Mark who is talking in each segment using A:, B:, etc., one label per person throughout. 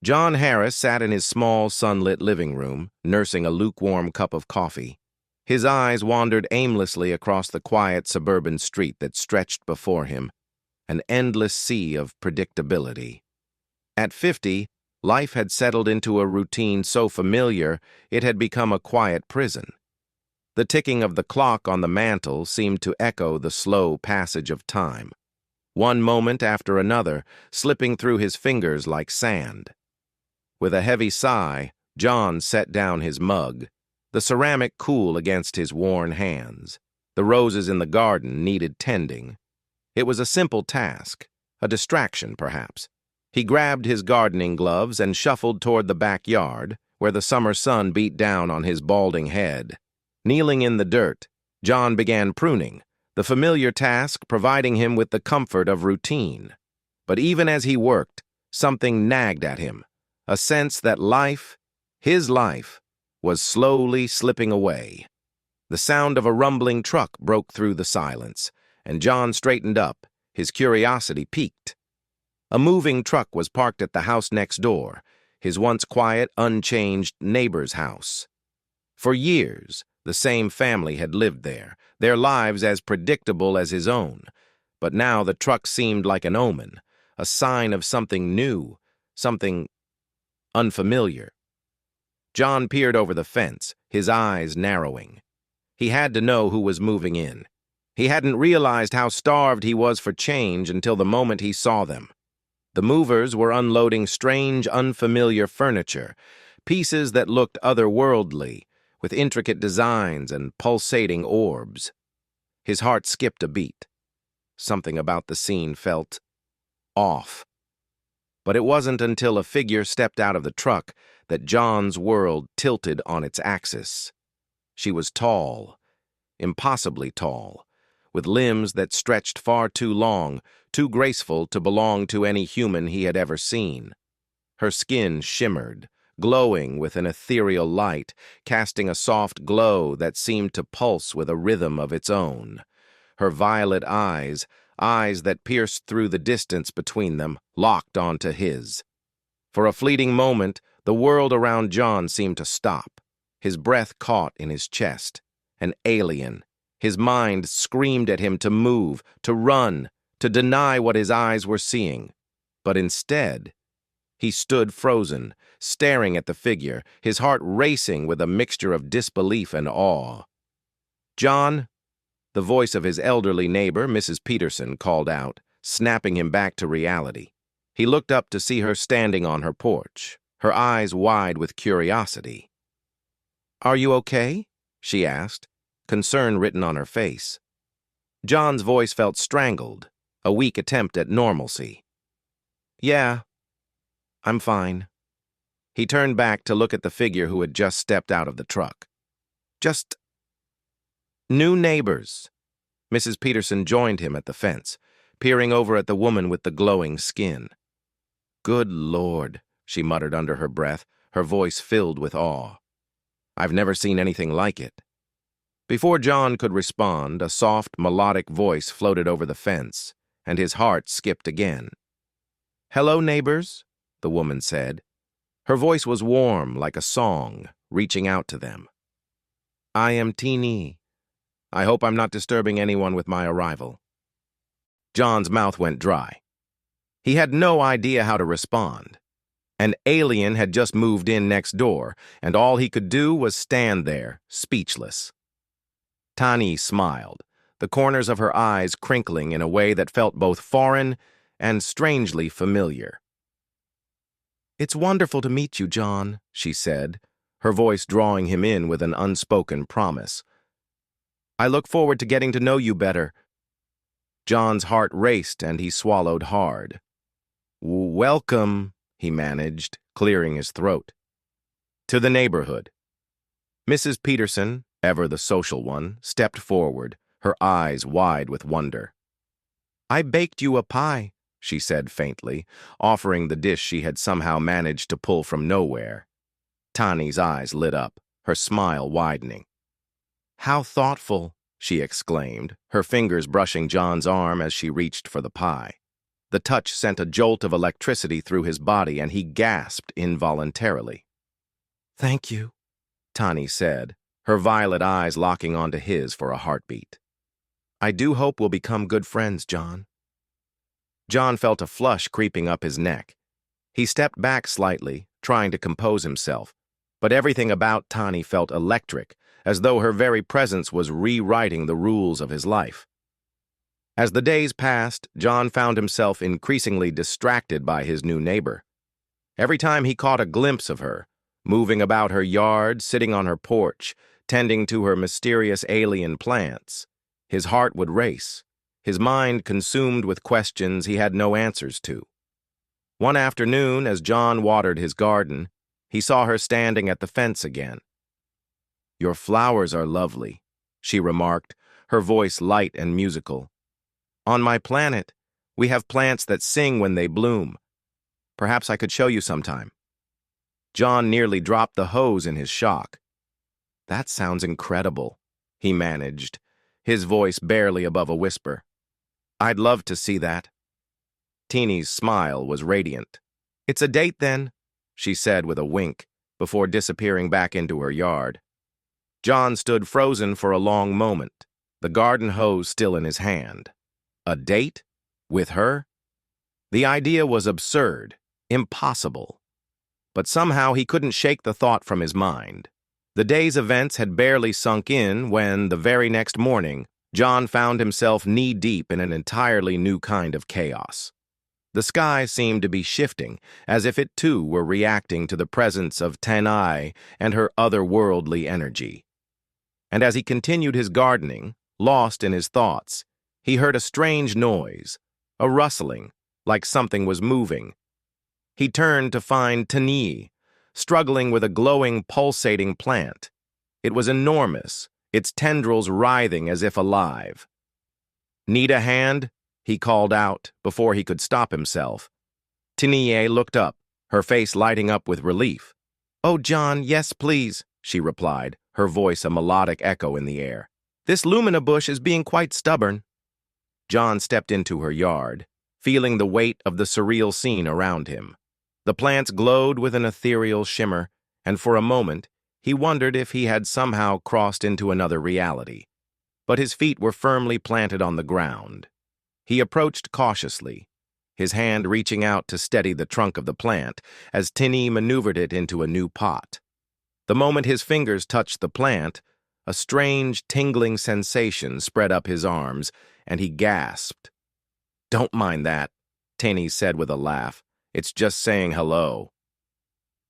A: John Harris sat in his small, sunlit living room, nursing a lukewarm cup of coffee. His eyes wandered aimlessly across the quiet suburban street that stretched before him, an endless sea of predictability. At 50, life had settled into a routine so familiar it had become a quiet prison. The ticking of the clock on the mantel seemed to echo the slow passage of time, one moment after another slipping through his fingers like sand. With a heavy sigh, John set down his mug, the ceramic cool against his worn hands. The roses in the garden needed tending. It was a simple task, a distraction perhaps. He grabbed his gardening gloves and shuffled toward the backyard, where the summer sun beat down on his balding head. Kneeling in the dirt, John began pruning, the familiar task providing him with the comfort of routine. But even as he worked, something nagged at him, a sense that life, his life, was slowly slipping away. The sound of a rumbling truck broke through the silence, and John straightened up, his curiosity piqued. A moving truck was parked at the house next door, his once quiet, unchanged neighbor's house. For years, the same family had lived there, their lives as predictable as his own. But now the truck seemed like an omen, a sign of something new, something unfamiliar. John peered over the fence, his eyes narrowing. He had to know who was moving in. He hadn't realized how starved he was for change until the moment he saw them. The movers were unloading strange, unfamiliar furniture, pieces that looked otherworldly, with intricate designs and pulsating orbs. His heart skipped a beat. Something about the scene felt off. But it wasn't until a figure stepped out of the truck that John's world tilted on its axis. She was tall, impossibly tall, with limbs that stretched far too long, too graceful to belong to any human he had ever seen. Her skin shimmered, glowing with an ethereal light, casting a soft glow that seemed to pulse with a rhythm of its own. Her violet eyes that pierced through the distance between them, locked onto his. For a fleeting moment, the world around John seemed to stop. His breath caught in his chest. An alien. His mind screamed at him to move, to run, to deny what his eyes were seeing. But instead, he stood frozen, staring at the figure, his heart racing with a mixture of disbelief and awe. "John," the voice of his elderly neighbor, Mrs. Peterson, called out, snapping him back to reality. He looked up to see her standing on her porch, her eyes wide with curiosity. "Are you okay?" she asked, concern written on her face. John's voice felt strangled, a weak attempt at normalcy. "Yeah, I'm fine." He turned back to look at the figure who had just stepped out of the truck. "Just new neighbors." Mrs. Peterson joined him at the fence, peering over at the woman with the glowing skin. "Good Lord," she muttered under her breath, her voice filled with awe. "I've never seen anything like it." Before John could respond, a soft, melodic voice floated over the fence, and his heart skipped again. "Hello, neighbors," the woman said. Her voice was warm, like a song, reaching out to them. "I am Tnie. I hope I'm not disturbing anyone with my arrival." John's mouth went dry. He had no idea how to respond. An alien had just moved in next door, and all he could do was stand there, speechless. Tnie smiled, the corners of her eyes crinkling in a way that felt both foreign and strangely familiar. "It's wonderful to meet you, John," she said, her voice drawing him in with an unspoken promise. "I look forward to getting to know you better." John's heart raced and he swallowed hard. "Welcome," he managed, clearing his throat. "To the neighborhood." Mrs. Peterson, ever the social one, stepped forward, her eyes wide with wonder. "I baked you a pie," she said faintly, offering the dish she had somehow managed to pull from nowhere. Tani's eyes lit up, her smile widening. "How thoughtful," she exclaimed, her fingers brushing John's arm as she reached for the pie. The touch sent a jolt of electricity through his body, and he gasped involuntarily. "Thank you," Tnie said, her violet eyes locking onto his for a heartbeat. "I do hope we'll become good friends, John." John felt a flush creeping up his neck. He stepped back slightly, trying to compose himself, but everything about Tnie felt electric, as though her very presence was rewriting the rules of his life. As the days passed, John found himself increasingly distracted by his new neighbor. Every time he caught a glimpse of her, moving about her yard, sitting on her porch, tending to her mysterious alien plants, his heart would race, his mind consumed with questions he had no answers to. One afternoon, as John watered his garden, he saw her standing at the fence again. "Your flowers are lovely," she remarked, her voice light and musical. "On my planet, we have plants that sing when they bloom. Perhaps I could show you sometime." John nearly dropped the hose in his shock. "That sounds incredible," he managed, his voice barely above a whisper. "I'd love to see that." Teeny's smile was radiant. "It's a date, then," she said with a wink, before disappearing back into her yard. John stood frozen for a long moment, the garden hose still in his hand. A date? With her? The idea was absurd, impossible. But somehow he couldn't shake the thought from his mind. The day's events had barely sunk in when, the very next morning, John found himself knee-deep in an entirely new kind of chaos. The sky seemed to be shifting, as if it too were reacting to the presence of Tnie and her otherworldly energy. And as he continued his gardening, lost in his thoughts, he heard a strange noise, a rustling, like something was moving. He turned to find Tnie, struggling with a glowing, pulsating plant. It was enormous, its tendrils writhing as if alive. "Need a hand?" he called out before he could stop himself. Tnie looked up, her face lighting up with relief. "Oh, John, yes, please," she replied, her voice a melodic echo in the air. "This lumina bush is being quite stubborn." John stepped into her yard, feeling the weight of the surreal scene around him. The plants glowed with an ethereal shimmer, and for a moment he wondered if he had somehow crossed into another reality. But his feet were firmly planted on the ground. He approached cautiously, his hand reaching out to steady the trunk of the plant as Tnie maneuvered it into a new pot. The moment his fingers touched the plant, a strange, tingling sensation spread up his arms, and he gasped. "Don't mind that," Tnie said with a laugh. "It's just saying hello."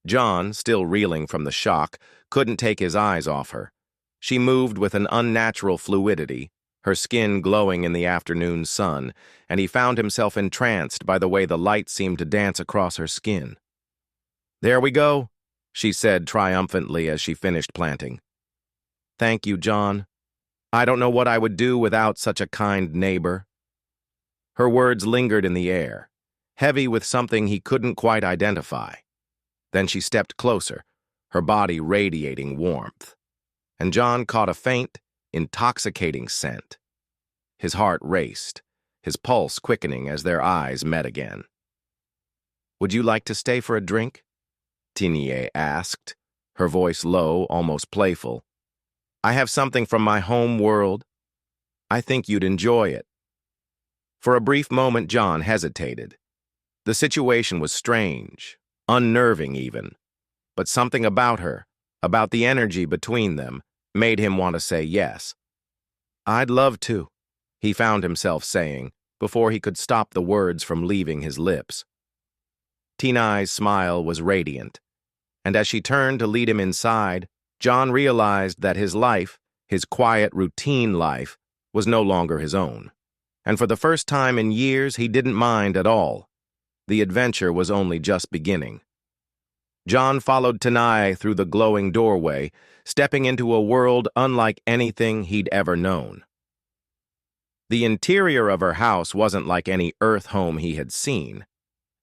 A: John, still reeling from the shock, couldn't take his eyes off her. She moved with an unnatural fluidity, her skin glowing in the afternoon sun, and he found himself entranced by the way the light seemed to dance across her skin. "There we go," she said triumphantly as she finished planting. "Thank you, John. I don't know what I would do without such a kind neighbor." Her words lingered in the air, heavy with something he couldn't quite identify. Then she stepped closer, her body radiating warmth. And John caught a faint, intoxicating scent. His heart raced, his pulse quickening as their eyes met again. "Would you like to stay for a drink?" Tnie asked, her voice low, almost playful. "I have something from my home world. I think you'd enjoy it." For a brief moment, John hesitated. The situation was strange, unnerving even, but something about her, about the energy between them, made him want to say yes. "I'd love to," he found himself saying, before he could stop the words from leaving his lips. Tnie's smile was radiant, and as she turned to lead him inside, John realized that his life, his quiet, routine life, was no longer his own. And for the first time in years, he didn't mind at all. The adventure was only just beginning. John followed Tnie through the glowing doorway, stepping into a world unlike anything he'd ever known. The interior of her house wasn't like any Earth home he had seen.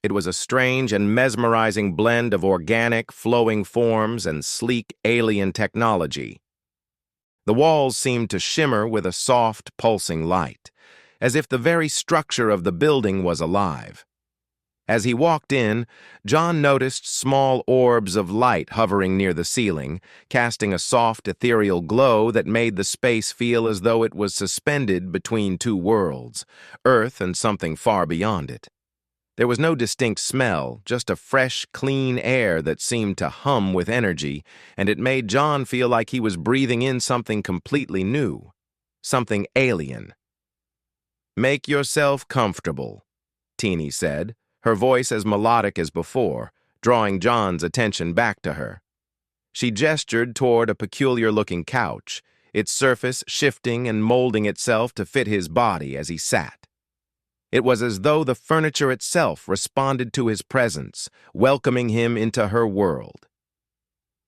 A: It was a strange and mesmerizing blend of organic, flowing forms and sleek alien technology. The walls seemed to shimmer with a soft, pulsing light, as if the very structure of the building was alive. As he walked in, John noticed small orbs of light hovering near the ceiling, casting a soft, ethereal glow that made the space feel as though it was suspended between two worlds, Earth and something far beyond it. There was no distinct smell, just a fresh, clean air that seemed to hum with energy, and it made John feel like he was breathing in something completely new, something alien. "Make yourself comfortable," Tnie said, her voice as melodic as before, drawing John's attention back to her. She gestured toward a peculiar-looking couch, its surface shifting and molding itself to fit his body as he sat. It was as though the furniture itself responded to his presence, welcoming him into her world.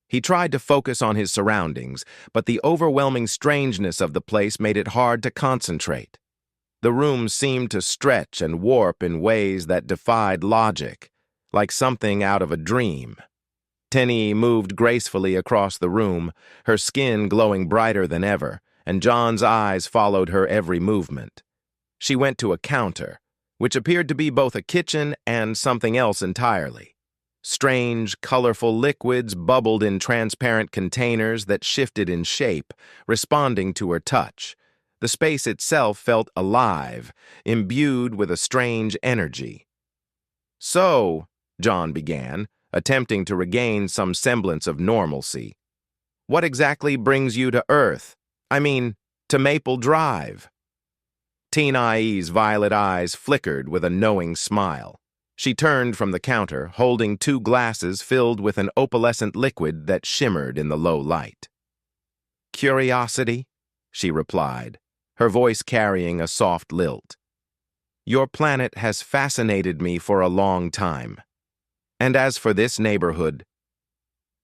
A: He tried to focus on his surroundings, but the overwhelming strangeness of the place made it hard to concentrate. The room seemed to stretch and warp in ways that defied logic, like something out of a dream. Tnie moved gracefully across the room, her skin glowing brighter than ever, and John's eyes followed her every movement. She went to a counter, which appeared to be both a kitchen and something else entirely. Strange, colorful liquids bubbled in transparent containers that shifted in shape, responding to her touch. The space itself felt alive, imbued with a strange energy. "So," John began, attempting to regain some semblance of normalcy, "what exactly brings you to Earth? I mean, to Maple Drive?" Tnie's violet eyes flickered with a knowing smile. She turned from the counter, holding two glasses filled with an opalescent liquid that shimmered in the low light. "Curiosity," she replied, her voice carrying a soft lilt. "Your planet has fascinated me for a long time. And as for this neighborhood..."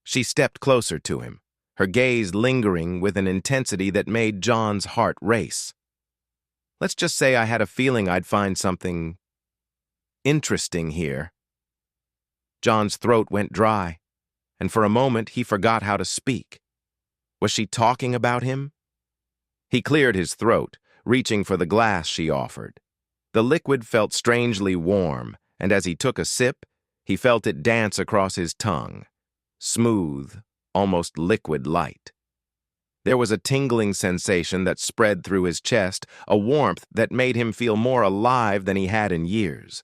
A: She stepped closer to him, her gaze lingering with an intensity that made John's heart race. "Let's just say I had a feeling I'd find something interesting here." John's throat went dry, and for a moment he forgot how to speak. Was she talking about him? He cleared his throat, reaching for the glass she offered. The liquid felt strangely warm, and as he took a sip, he felt it dance across his tongue. Smooth, almost liquid light. There was a tingling sensation that spread through his chest, a warmth that made him feel more alive than he had in years.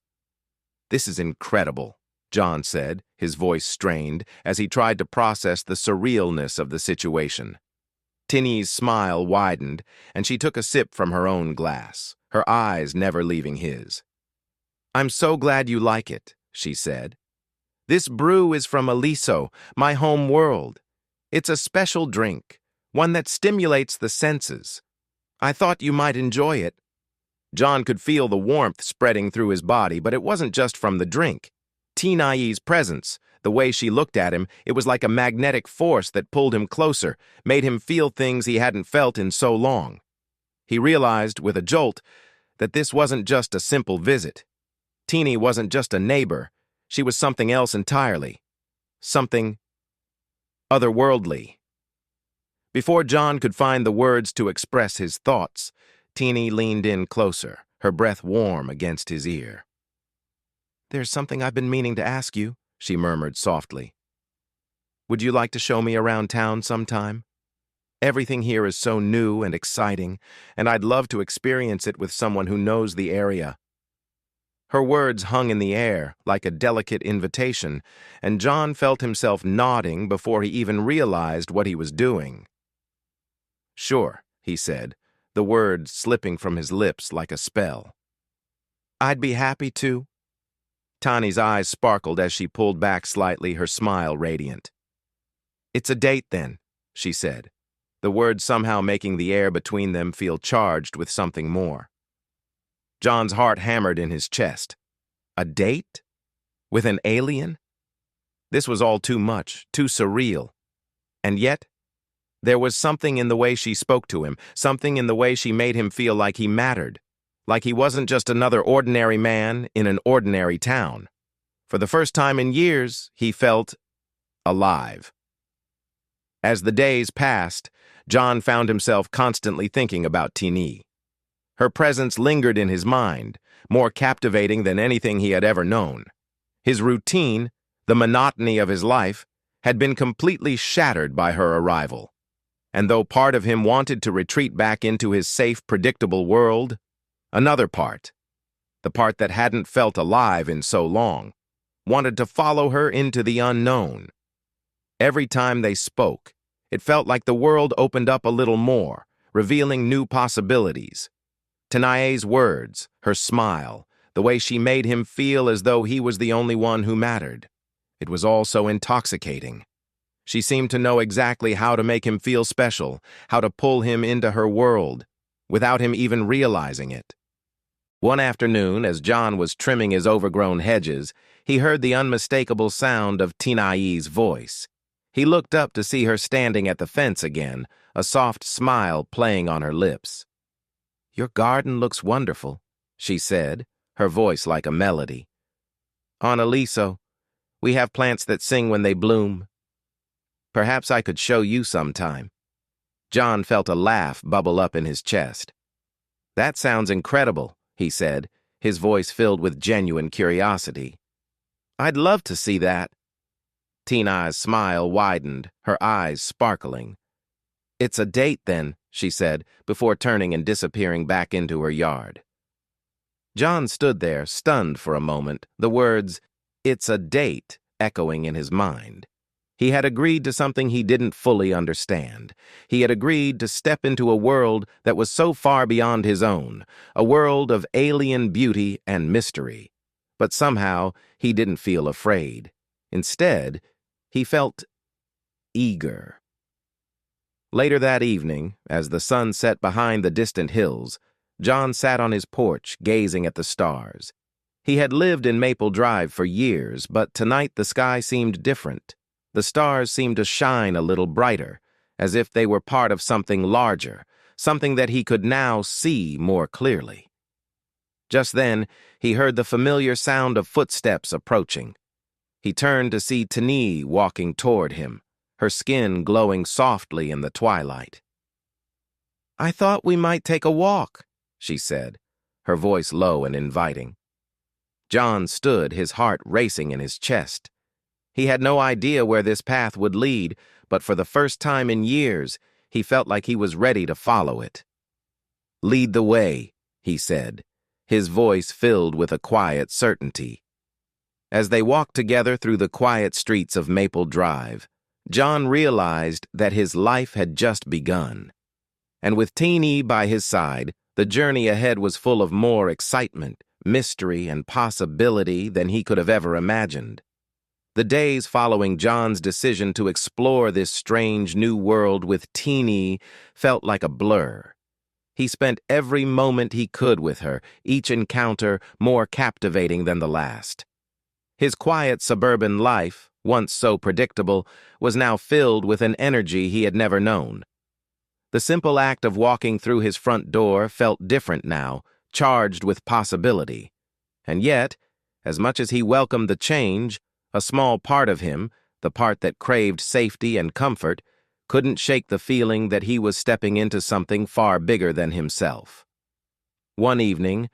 A: "This is incredible," John said, his voice strained, as he tried to process the surrealness of the situation. Tnie's smile widened, and she took a sip from her own glass, her eyes never leaving his. "I'm so glad you like it," she said. "This brew is from Aliso, my home world. It's a special drink, one that stimulates the senses. I thought you might enjoy it." John could feel the warmth spreading through his body, but it wasn't just from the drink. Tnie's presence, the way she looked at him, it was like a magnetic force that pulled him closer, made him feel things he hadn't felt in so long. He realized, with a jolt, that this wasn't just a simple visit. Tnie wasn't just a neighbor. She was something else entirely. Something otherworldly. Before John could find the words to express his thoughts, Tnie leaned in closer, her breath warm against his ear. "There's something I've been meaning to ask you," she murmured softly. "Would you like to show me around town sometime? Everything here is so new and exciting, and I'd love to experience it with someone who knows the area." Her words hung in the air like a delicate invitation, and John felt himself nodding before he even realized what he was doing. "Sure," he said, the words slipping from his lips like a spell. "I'd be happy to." Tani's eyes sparkled as she pulled back slightly, her smile radiant. "It's a date, then," she said, the words somehow making the air between them feel charged with something more. John's heart hammered in his chest. A date? With an alien? This was all too much, too surreal. And yet, there was something in the way she spoke to him, something in the way she made him feel like he mattered, like he wasn't just another ordinary man in an ordinary town. For the first time in years, he felt alive. As the days passed, John found himself constantly thinking about Tnie. Her presence lingered in his mind, more captivating than anything he had ever known. His routine, the monotony of his life, had been completely shattered by her arrival. And though part of him wanted to retreat back into his safe, predictable world, another part, the part that hadn't felt alive in so long, wanted to follow her into the unknown. Every time they spoke, it felt like the world opened up a little more, revealing new possibilities. Tnie's words, her smile, the way she made him feel as though he was the only one who mattered. It was all so intoxicating. She seemed to know exactly how to make him feel special, how to pull him into her world, without him even realizing it. One afternoon, as John was trimming his overgrown hedges, he heard the unmistakable sound of Tnie's voice. He looked up to see her standing at the fence again, a soft smile playing on her lips. "Your garden looks wonderful," she said, her voice like a melody. "On Aliso, we have plants that sing when they bloom. Perhaps I could show you sometime." John felt a laugh bubble up in his chest. "That sounds incredible," he said, his voice filled with genuine curiosity. "I'd love to see that." Tnie's smile widened, her eyes sparkling. "It's a date, then," she said, before turning and disappearing back into her yard. John stood there, stunned for a moment, the words, "It's a date," echoing in his mind. He had agreed to something he didn't fully understand. He had agreed to step into a world that was so far beyond his own, a world of alien beauty and mystery. But somehow, he didn't feel afraid. Instead, he felt eager. Later that evening, as the sun set behind the distant hills, John sat on his porch, gazing at the stars. He had lived in Maple Drive for years, but tonight the sky seemed different. The stars seemed to shine a little brighter, as if they were part of something larger, something that he could now see more clearly. Just then, he heard the familiar sound of footsteps approaching. He turned to see Tnie walking toward him, her skin glowing softly in the twilight. "I thought we might take a walk," she said, her voice low and inviting. John stood, his heart racing in his chest. He had no idea where this path would lead, but for the first time in years, he felt like he was ready to follow it. "Lead the way," he said, his voice filled with a quiet certainty. As they walked together through the quiet streets of Maple Drive, John realized that his life had just begun. And with Tnie by his side, the journey ahead was full of more excitement, mystery, and possibility than he could have ever imagined. The days following John's decision to explore this strange new world with Tnie felt like a blur. He spent every moment he could with her, each encounter more captivating than the last. His quiet suburban life, once so predictable, was now filled with an energy he had never known. The simple act of walking through his front door felt different now, charged with possibility. And yet, as much as he welcomed the change, a small part of him, the part that craved safety and comfort, couldn't shake the feeling that he was stepping into something far bigger than himself. One evening,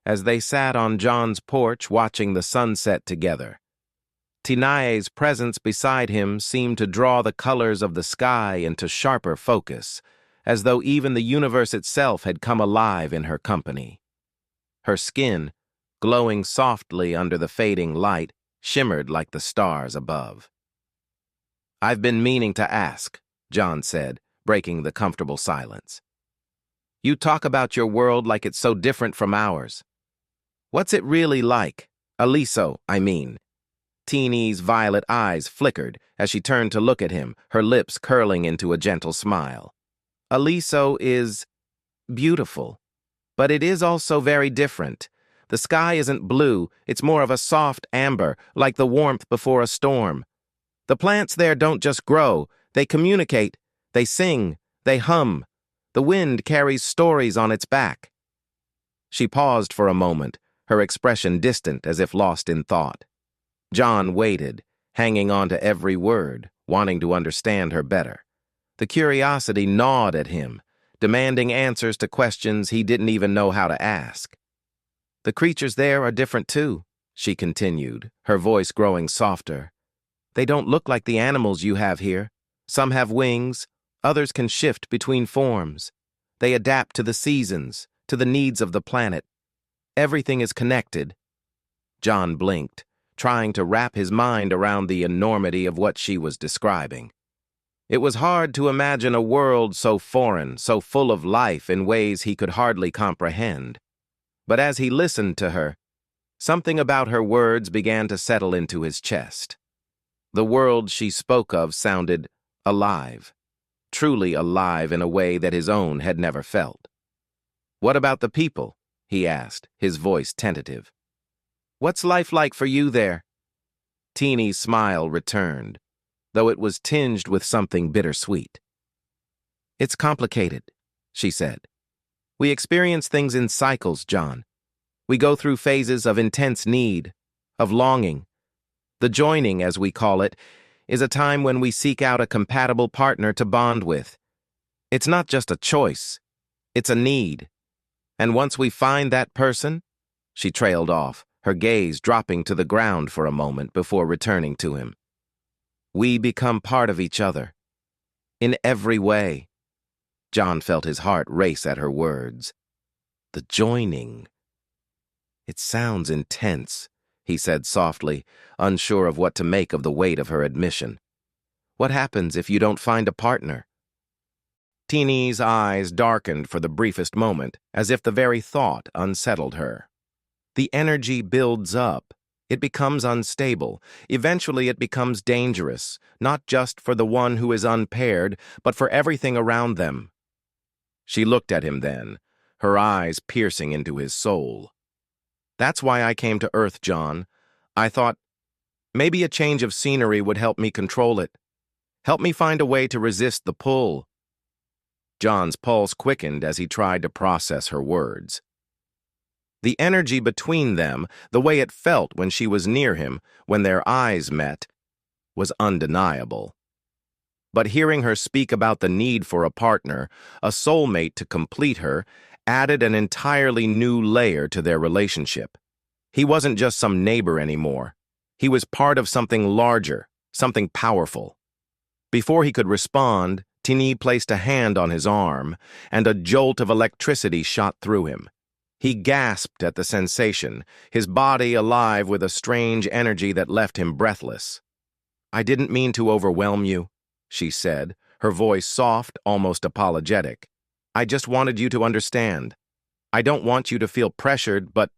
A: as they sat on John's porch watching the sunset together, Tnie's presence beside him seemed to draw the colors of the sky into sharper focus, as though even the universe itself had come alive in her company. Her skin, glowing softly under the fading light, shimmered like the stars above. "I've been meaning to ask," John said, breaking the comfortable silence. "You talk about your world like it's so different from ours. What's it really like? Aliso, I mean." Tnie's violet eyes flickered as she turned to look at him, her lips curling into a gentle smile. "Aliso is beautiful, but it is also very different. The sky isn't blue, it's more of a soft amber, like the warmth before a storm. The plants there don't just grow, they communicate, they sing, they hum. The wind carries stories on its back." She paused for a moment, her expression distant as if lost in thought. John waited, hanging on to every word, wanting to understand her better. The curiosity gnawed at him. demanding answers to questions he didn't even know how to ask. The creatures there are different too, she continued, her voice growing softer. They don't look like the animals you have here. Some have wings, others can shift between forms. They adapt to the seasons, to the needs of the planet. Everything is connected. John blinked, trying to wrap his mind around the enormity of what she was describing. It was hard to imagine a world so foreign, so full of life in ways he could hardly comprehend. But as he listened to her, something about her words began to settle into his chest. The world she spoke of sounded alive, truly alive in a way that his own had never felt. "What about the people?" he asked, his voice tentative. "What's life like for you there?" Tnie's smile returned, though it was tinged with something bittersweet. "It's complicated," she said. "We experience things in cycles, John. We go through phases of intense need, of longing. The joining, as we call it, is a time when we seek out a compatible partner to bond with. It's not just a choice, it's a need. And once we find that person," she trailed off, her gaze dropping to the ground for a moment before returning to him, "we become part of each other. In every way." John felt his heart race at her words. The joining. "It sounds intense," he said softly, unsure of what to make of the weight of her admission. "What happens if you don't find a partner?" Tnie's eyes darkened for the briefest moment, as if the very thought unsettled her. The energy builds up. It becomes unstable. Eventually it becomes dangerous, not just for the one who is unpaired, but for everything around them. She looked at him then, her eyes piercing into his soul. "That's why I came to Earth, John. I thought, maybe a change of scenery would help me control it. Help me find a way to resist the pull." John's pulse quickened as he tried to process her words. The energy between them, the way it felt when she was near him, when their eyes met, was undeniable. But hearing her speak about the need for a partner, a soulmate to complete her, added an entirely new layer to their relationship. He wasn't just some neighbor anymore. He was part of something larger, something powerful. Before he could respond, Tnie placed a hand on his arm, and a jolt of electricity shot through him. He gasped at the sensation, his body alive with a strange energy that left him breathless. "I didn't mean to overwhelm you," she said, her voice soft, almost apologetic. "I just wanted you to understand. I don't want you to feel pressured, but—"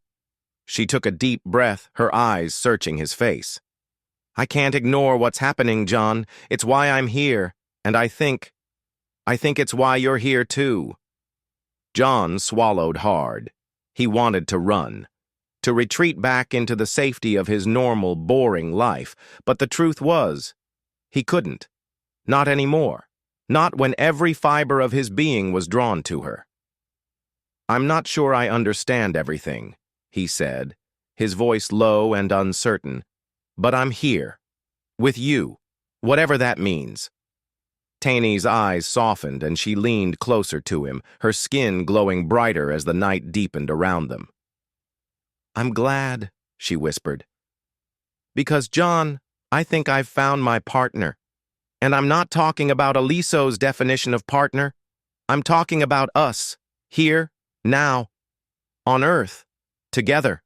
A: She took a deep breath, her eyes searching his face. "I can't ignore what's happening, John. It's why I'm here, and I think it's why you're here too." John swallowed hard. He wanted to run, to retreat back into the safety of his normal, boring life, but the truth was, he couldn't. Not anymore. Not when every fiber of his being was drawn to her. "I'm not sure I understand everything," he said, his voice low and uncertain, "but I'm here. With you. Whatever that means." Tnie's eyes softened and she leaned closer to him, her skin glowing brighter as the night deepened around them. "I'm glad," she whispered. "Because, John, I think I've found my partner. And I'm not talking about Aliso's definition of partner. I'm talking about us, here, now, on Earth, together."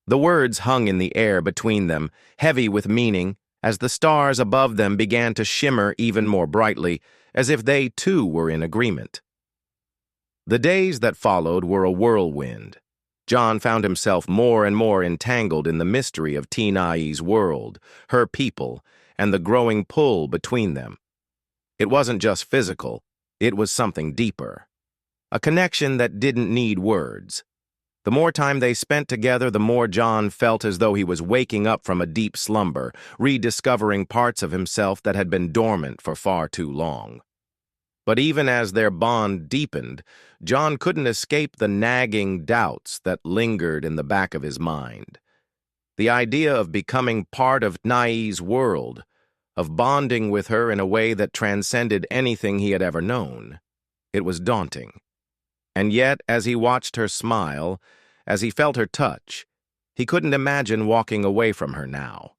A: The words hung in the air between them, heavy with meaning, as the stars above them began to shimmer even more brightly, as if they too were in agreement. The days that followed were a whirlwind. John found himself more and more entangled in the mystery of Tnie's world, her people, and the growing pull between them. It wasn't just physical, it was something deeper. A connection that didn't need words. The more time they spent together, the more John felt as though he was waking up from a deep slumber, rediscovering parts of himself that had been dormant for far too long. But even as their bond deepened, John couldn't escape the nagging doubts that lingered in the back of his mind. The idea of becoming part of Tnie's world, of bonding with her in a way that transcended anything he had ever known. It was daunting. And yet, as he watched her smile, as he felt her touch, he couldn't imagine walking away from her now.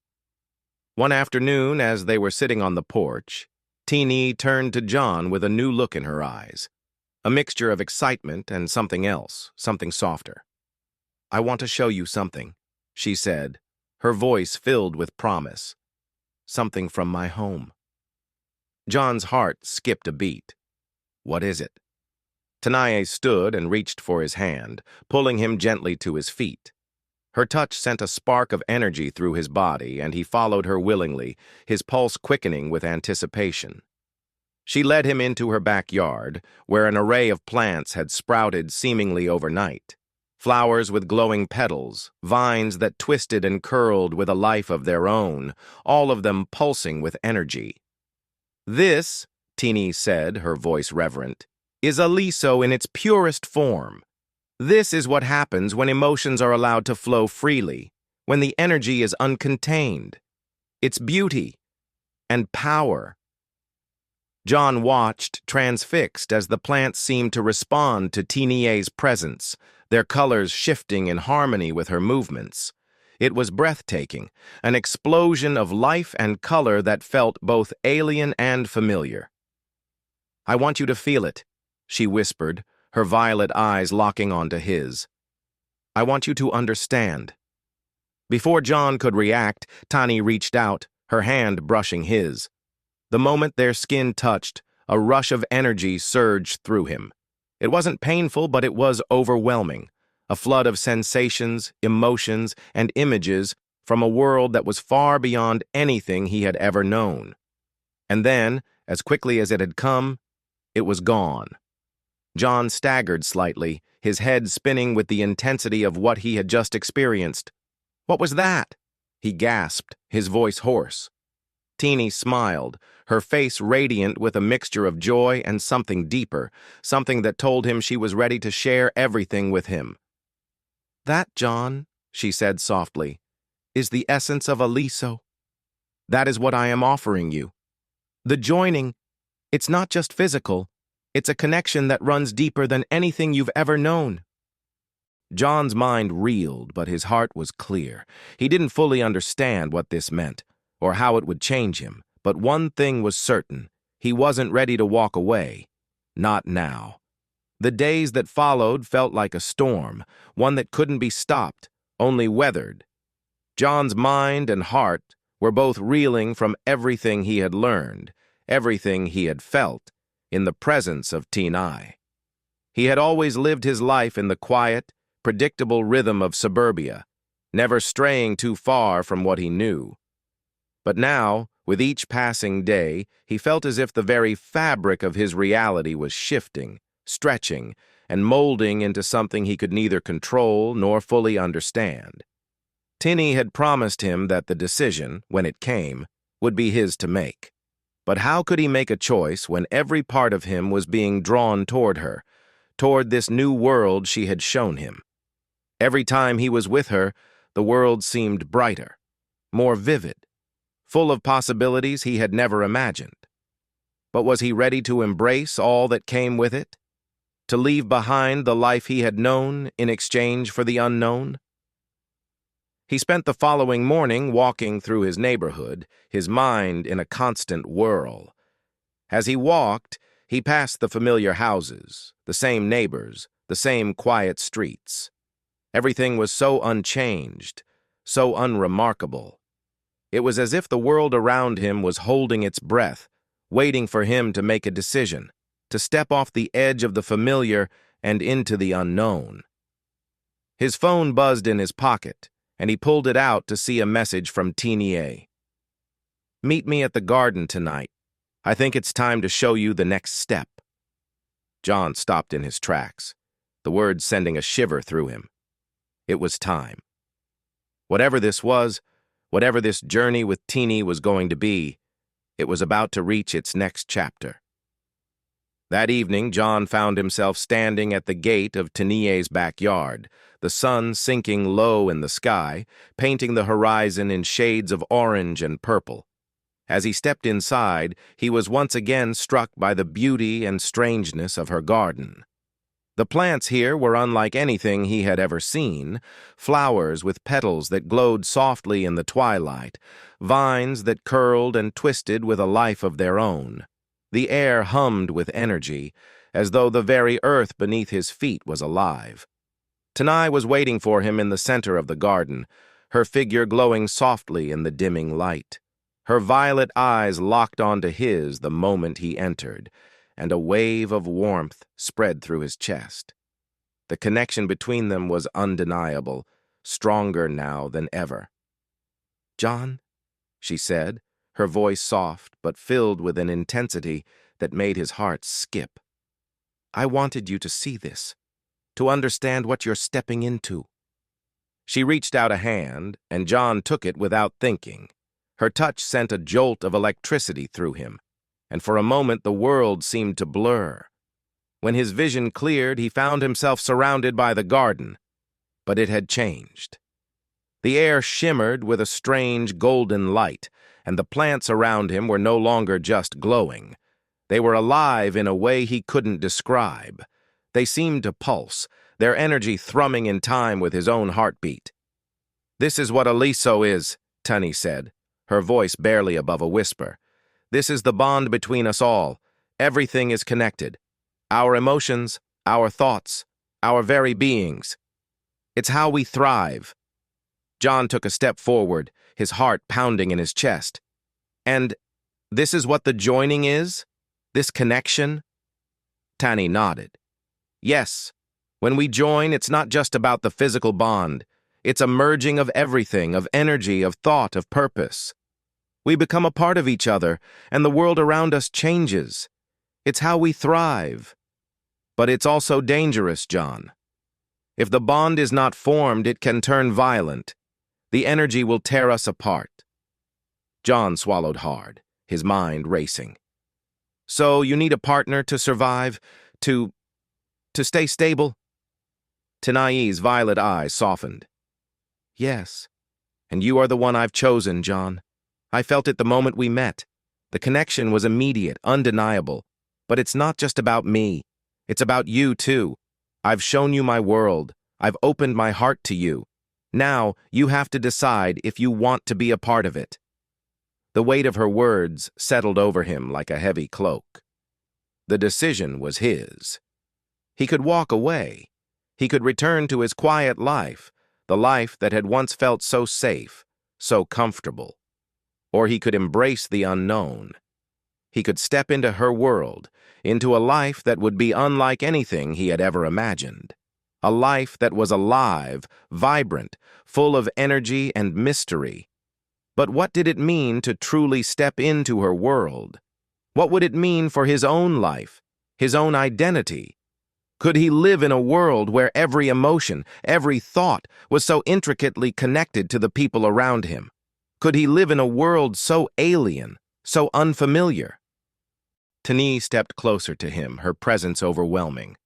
A: One afternoon, as they were sitting on the porch, Tnie turned to John with a new look in her eyes, a mixture of excitement and something else, something softer. "I want to show you something," she said, her voice filled with promise. "Something from my home." John's heart skipped a beat. "What is it?" Tnie stood and reached for his hand, pulling him gently to his feet. Her touch sent a spark of energy through his body, and he followed her willingly, his pulse quickening with anticipation. She led him into her backyard, where an array of plants had sprouted seemingly overnight. Flowers with glowing petals, vines that twisted and curled with a life of their own, all of them pulsing with energy. "This," Tnie said, her voice reverent, "is aliso in its purest form. This is what happens when emotions are allowed to flow freely, when the energy is uncontained. It's beauty and power." John watched, transfixed, as the plants seemed to respond to Tnie's presence, their colors shifting in harmony with her movements. It was breathtaking, an explosion of life and color that felt both alien and familiar. "I want you to feel it," she whispered, her violet eyes locking onto his. "I want you to understand." Before John could react, Tnie reached out, her hand brushing his. The moment their skin touched, a rush of energy surged through him. It wasn't painful, but it was overwhelming, a flood of sensations, emotions, and images from a world that was far beyond anything he had ever known. And then, as quickly as it had come, it was gone. John staggered slightly, his head spinning with the intensity of what he had just experienced. "What was that?" he gasped, his voice hoarse. Tnie smiled, her face radiant with a mixture of joy and something deeper, something that told him she was ready to share everything with him. "That, John," she said softly, "is the essence of aliso. That is what I am offering you. The joining, it's not just physical. It's a connection that runs deeper than anything you've ever known." John's mind reeled, but his heart was clear. He didn't fully understand what this meant, or how it would change him, but one thing was certain. He wasn't ready to walk away. Not now. The days that followed felt like a storm, one that couldn't be stopped, only weathered. John's mind and heart were both reeling from everything he had learned, everything he had felt, in the presence of Tnie. He had always lived his life in the quiet, predictable rhythm of suburbia, never straying too far from what he knew. But now, with each passing day, he felt as if the very fabric of his reality was shifting, stretching, and molding into something he could neither control nor fully understand. Tnie had promised him that the decision, when it came, would be his to make. But how could he make a choice when every part of him was being drawn toward her, toward this new world she had shown him? Every time he was with her, the world seemed brighter, more vivid, full of possibilities he had never imagined. But was he ready to embrace all that came with it? To leave behind the life he had known in exchange for the unknown? He spent the following morning walking through his neighborhood, his mind in a constant whirl. As he walked, he passed the familiar houses, the same neighbors, the same quiet streets. Everything was so unchanged, so unremarkable. It was as if the world around him was holding its breath, waiting for him to make a decision, to step off the edge of the familiar and into the unknown. His phone buzzed in his pocket, and he pulled it out to see a message from Tnie. "Meet me at the garden tonight. I think it's time to show you the next step." John stopped in his tracks, the words sending a shiver through him. It was time. Whatever this was, whatever this journey with Tnie was going to be, it was about to reach its next chapter. That evening, John found himself standing at the gate of Tnie's backyard, the sun sinking low in the sky, painting the horizon in shades of orange and purple. As he stepped inside, he was once again struck by the beauty and strangeness of her garden. The plants here were unlike anything he had ever seen, flowers with petals that glowed softly in the twilight, vines that curled and twisted with a life of their own. The air hummed with energy, as though the very earth beneath his feet was alive. Tnie was waiting for him in the center of the garden, her figure glowing softly in the dimming light. Her violet eyes locked onto his the moment he entered, and a wave of warmth spread through his chest. The connection between them was undeniable, stronger now than ever. "John," she said, her voice soft but filled with an intensity that made his heart skip. "I wanted you to see this, to understand what you're stepping into." She reached out a hand, and John took it without thinking. Her touch sent a jolt of electricity through him, and for a moment the world seemed to blur. When his vision cleared, he found himself surrounded by the garden, but it had changed. The air shimmered with a strange golden light, and the plants around him were no longer just glowing. They were alive in a way he couldn't describe. They seemed to pulse, their energy thrumming in time with his own heartbeat. "This is what Aliso is," Tnie said, her voice barely above a whisper. "This is the bond between us all. Everything is connected. Our emotions, our thoughts, our very beings. It's how we thrive." John took a step forward, his heart pounding in his chest. "And this is what the joining is? This connection?" Tnie nodded. "Yes. When we join, it's not just about the physical bond. It's a merging of everything, of energy, of thought, of purpose. We become a part of each other, and the world around us changes. It's how we thrive. But it's also dangerous, John. If the bond is not formed, it can turn violent. The energy will tear us apart." John swallowed hard, his mind racing. "So you need a partner to survive, to stay stable?" Tnie's violet eyes softened. "Yes, and you are the one I've chosen, John. I felt it the moment we met. The connection was immediate, undeniable. But it's not just about me. It's about you, too. I've shown you my world. I've opened my heart to you. Now, you have to decide if you want to be a part of it." The weight of her words settled over him like a heavy cloak. The decision was his. He could walk away. He could return to his quiet life, the life that had once felt so safe, so comfortable. Or he could embrace the unknown. He could step into her world, into a life that would be unlike anything he had ever imagined. A life that was alive, vibrant, full of energy and mystery. But what did it mean to truly step into her world? What would it mean for his own life, his own identity? Could he live in a world where every emotion, every thought was so intricately connected to the people around him? Could he live in a world so alien, so unfamiliar? Tnie stepped closer to him, her presence overwhelming.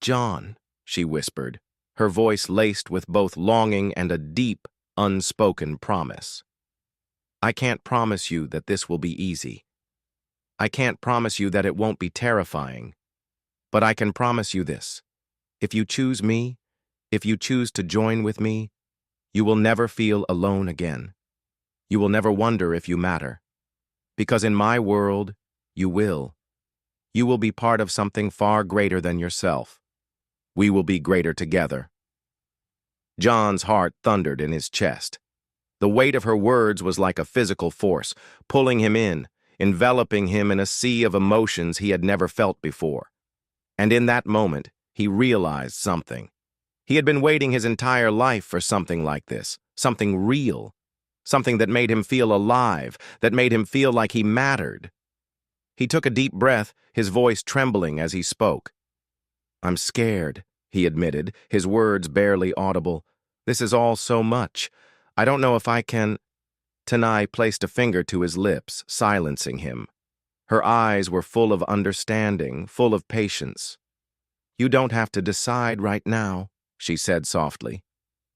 A: "John," she whispered, her voice laced with both longing and a deep, unspoken promise. "I can't promise you that this will be easy. I can't promise you that it won't be terrifying. But I can promise you this. If you choose me, if you choose to join with me, you will never feel alone again. You will never wonder if you matter. Because in my world, you will. You will be part of something far greater than yourself. We will be greater together." John's heart thundered in his chest. The weight of her words was like a physical force, pulling him in, enveloping him in a sea of emotions he had never felt before. And in that moment, he realized something. He had been waiting his entire life for something like this, something real, something that made him feel alive, that made him feel like he mattered. He took a deep breath, his voice trembling as he spoke. "I'm scared," he admitted, his words barely audible. "This is all so much. I don't know if I can—" Tnie placed a finger to his lips, silencing him. Her eyes were full of understanding, full of patience. "You don't have to decide right now," she said softly.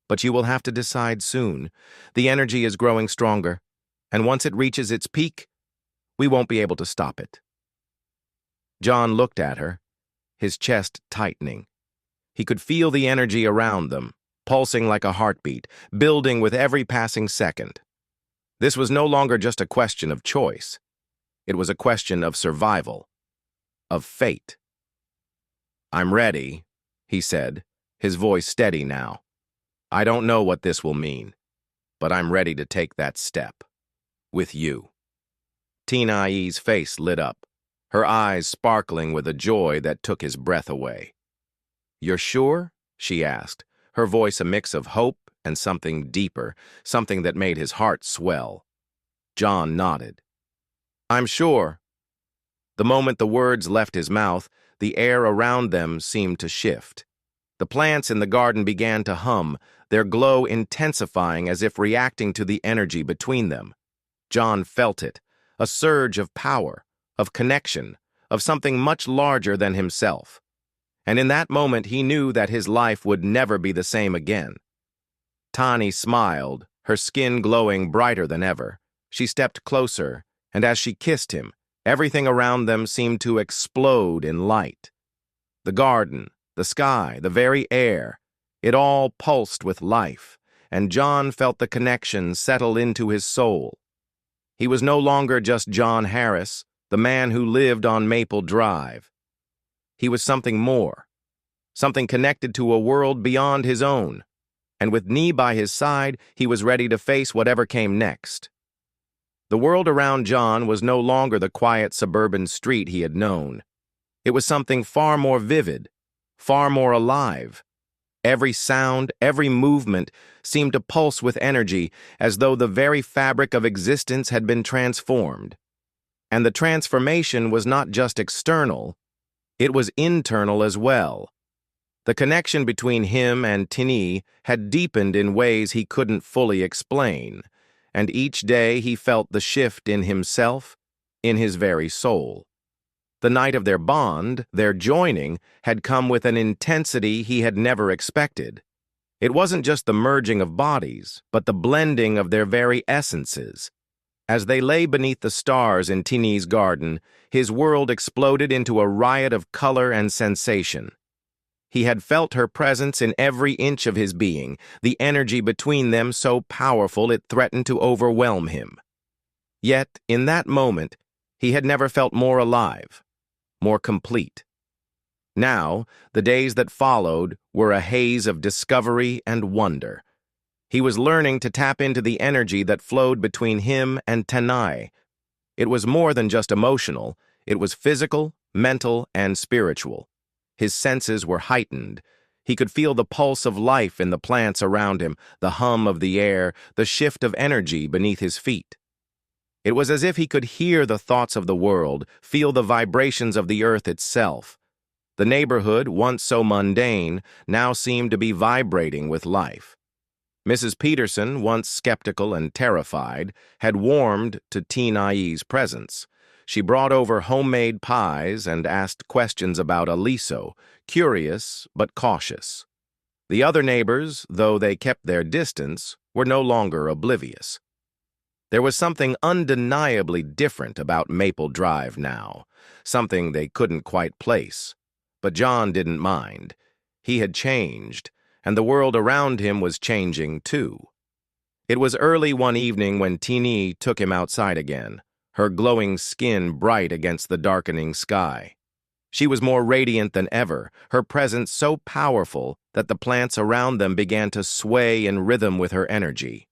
A: "But you will have to decide soon. The energy is growing stronger. And once it reaches its peak, we won't be able to stop it. John looked at her, his chest tightening. He could feel the energy around them, pulsing like a heartbeat, building with every passing second. This was no longer just a question of choice. It was a question of survival, of fate. "I'm ready," he said, his voice steady now. "I don't know what this will mean, but I'm ready to take that step. With you." Tnie's face lit up, her eyes sparkling with a joy that took his breath away. "You're sure?" she asked, her voice a mix of hope and something deeper, something that made his heart swell. John nodded. "I'm sure." The moment the words left his mouth, the air around them seemed to shift. The plants in the garden began to hum, their glow intensifying as if reacting to the energy between them. John felt it, a surge of power, of connection, of something much larger than himself. And in that moment he knew that his life would never be the same again. Tnie smiled, her skin glowing brighter than ever. She stepped closer, and as she kissed him, everything around them seemed to explode in light. The garden, the sky, the very air, it all pulsed with life, and John felt the connection settle into his soul. He was no longer just John Harris, the man who lived on Maple Drive. He was something more, something connected to a world beyond his own, and with Tnie by his side, he was ready to face whatever came next. The world around John was no longer the quiet suburban street he had known. It was something far more vivid, far more alive. Every sound, every movement seemed to pulse with energy, as though the very fabric of existence had been transformed. And the transformation was not just external, it was internal as well. The connection between him and Tnie had deepened in ways he couldn't fully explain, and each day he felt the shift in himself, in his very soul. The night of their bond, their joining, had come with an intensity he had never expected. It wasn't just the merging of bodies, but the blending of their very essences. As they lay beneath the stars in Tnie's garden, his world exploded into a riot of color and sensation. He had felt her presence in every inch of his being, the energy between them so powerful it threatened to overwhelm him. Yet, in that moment, he had never felt more alive, more complete. Now, the days that followed were a haze of discovery and wonder. He was learning to tap into the energy that flowed between him and Tnie. It was more than just emotional, it was physical, mental, and spiritual. His senses were heightened. He could feel the pulse of life in the plants around him, the hum of the air, the shift of energy beneath his feet. It was as if he could hear the thoughts of the world, feel the vibrations of the earth itself. The neighborhood, once so mundane, now seemed to be vibrating with life. Mrs. Peterson, once skeptical and terrified, had warmed to Tnie's presence. She brought over homemade pies and asked questions about Aliso, curious but cautious. The other neighbors, though they kept their distance, were no longer oblivious. There was something undeniably different about Maple Drive now, something they couldn't quite place. But John didn't mind. He had changed, and the world around him was changing too. It was early one evening when Tnie took him outside again, her glowing skin bright against the darkening sky. She was more radiant than ever, her presence so powerful that the plants around them began to sway in rhythm with her energy.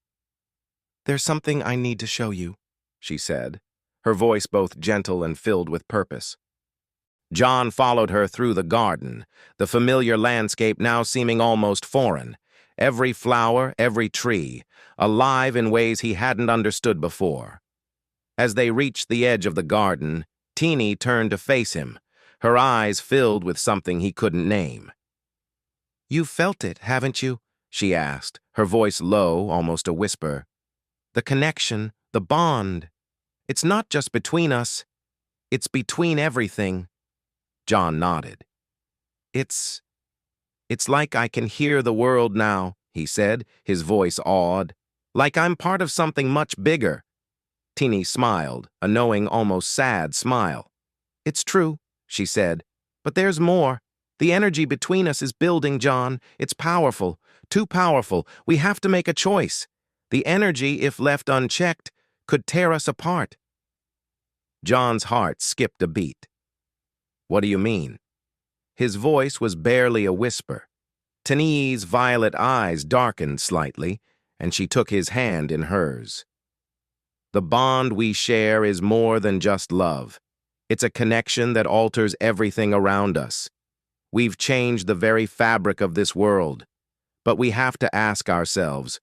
A: "There's something I need to show you," she said, her voice both gentle and filled with purpose. John followed her through the garden, the familiar landscape now seeming almost foreign. Every flower, every tree, alive in ways he hadn't understood before. As they reached the edge of the garden, Tnie turned to face him, her eyes filled with something he couldn't name. "You've felt it, haven't you?" she asked, her voice low, almost a whisper. "The connection, the bond. It's not just between us, it's between everything." John nodded. It's like I can hear the world now," he said, his voice awed. "Like I'm part of something much bigger. Tnie smiled, a knowing, almost sad smile. "It's true," she said, "but there's more. The energy between us is building, John. It's powerful, too powerful. We have to make a choice. The energy, if left unchecked, could tear us apart." John's heart skipped a beat. "What do you mean?" His voice was barely a whisper. Tnie's violet eyes darkened slightly, and she took his hand in hers. "The bond we share is more than just love. It's a connection that alters everything around us. We've changed the very fabric of this world. But we have to ask ourselves,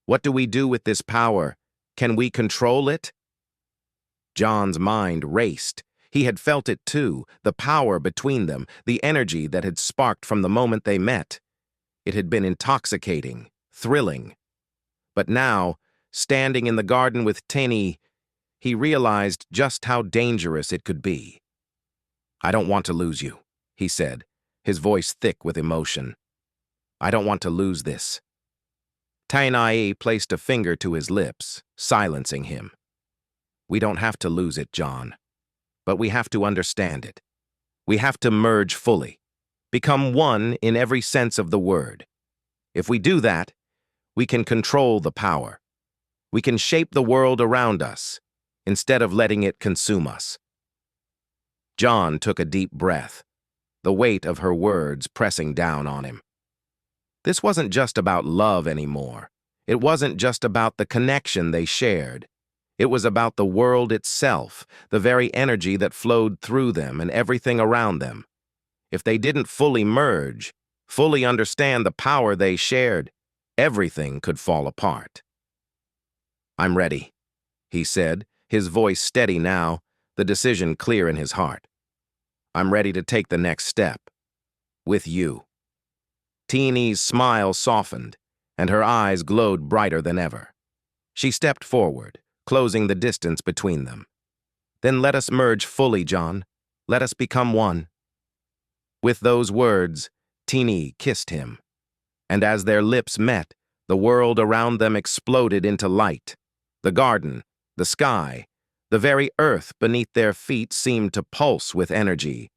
A: what do we do with this power? Can we control it?" John's mind raced. He had felt it too, the power between them, the energy that had sparked from the moment they met. It had been intoxicating, thrilling. But now, standing in the garden with Tnie, he realized just how dangerous it could be. "I don't want to lose you," he said, his voice thick with emotion. "I don't want to lose this." Tnie placed a finger to his lips, silencing him. "We don't have to lose it, John. But we have to understand it. We have to merge fully, become one in every sense of the word. If we do that, we can control the power. We can shape the world around us, instead of letting it consume us." John took a deep breath, the weight of her words pressing down on him. This wasn't just about love anymore. It wasn't just about the connection they shared. It was about the world itself, the very energy that flowed through them and everything around them. If they didn't fully merge, fully understand the power they shared, everything could fall apart. "I'm ready," he said, his voice steady now, the decision clear in his heart. "I'm ready to take the next step. With you." Tnie's smile softened, and her eyes glowed brighter than ever. She stepped forward, closing the distance between them. "Then let us merge fully, John. Let us become one." With those words, Tnie kissed him, and as their lips met, the world around them exploded into light. The garden, the sky, the very earth beneath their feet seemed to pulse with energy.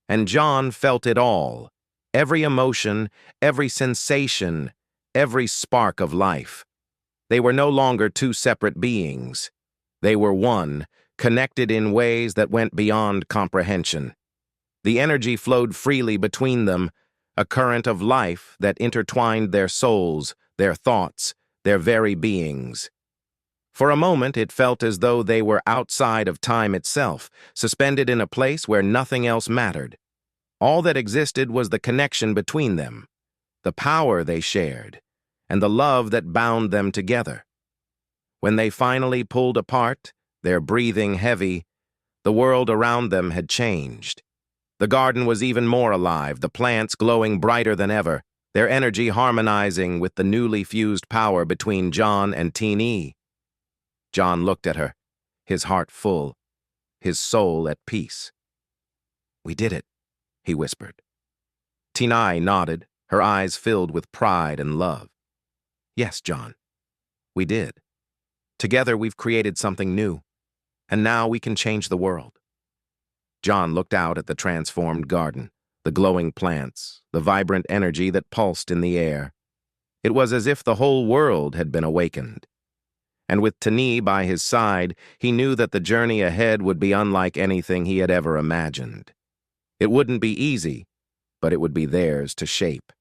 A: And John felt it all, every emotion, every sensation, every spark of life. They were no longer two separate beings. They were one, connected in ways that went beyond comprehension. The energy flowed freely between them, a current of life that intertwined their souls, their thoughts, their very beings. For a moment, it felt as though they were outside of time itself, suspended in a place where nothing else mattered. All that existed was the connection between them, the power they shared, and the love that bound them together. When they finally pulled apart, their breathing heavy, the world around them had changed. The garden was even more alive, the plants glowing brighter than ever, their energy harmonizing with the newly fused power between John and Tnie. John looked at her, his heart full, his soul at peace. "We did it," he whispered. Tnie nodded, her eyes filled with pride and love. "Yes, John, we did. Together we've created something new, and now we can change the world." John looked out at the transformed garden, the glowing plants, the vibrant energy that pulsed in the air. It was as if the whole world had been awakened. And with Tnie by his side, he knew that the journey ahead would be unlike anything he had ever imagined. It wouldn't be easy, but it would be theirs to shape.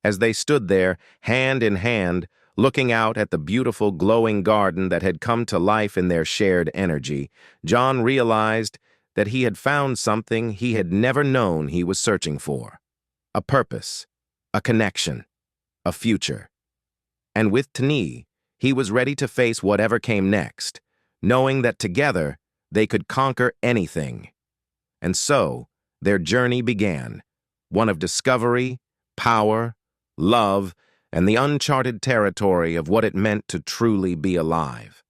A: As they stood there, hand in hand, looking out at the beautiful glowing garden that had come to life in their shared energy, John realized that he had found something he had never known he was searching for. A purpose, a connection, a future. And with Tnie, he was ready to face whatever came next, knowing that together they could conquer anything. And so, their journey began, one of discovery, power, love, and the uncharted territory of what it meant to truly be alive.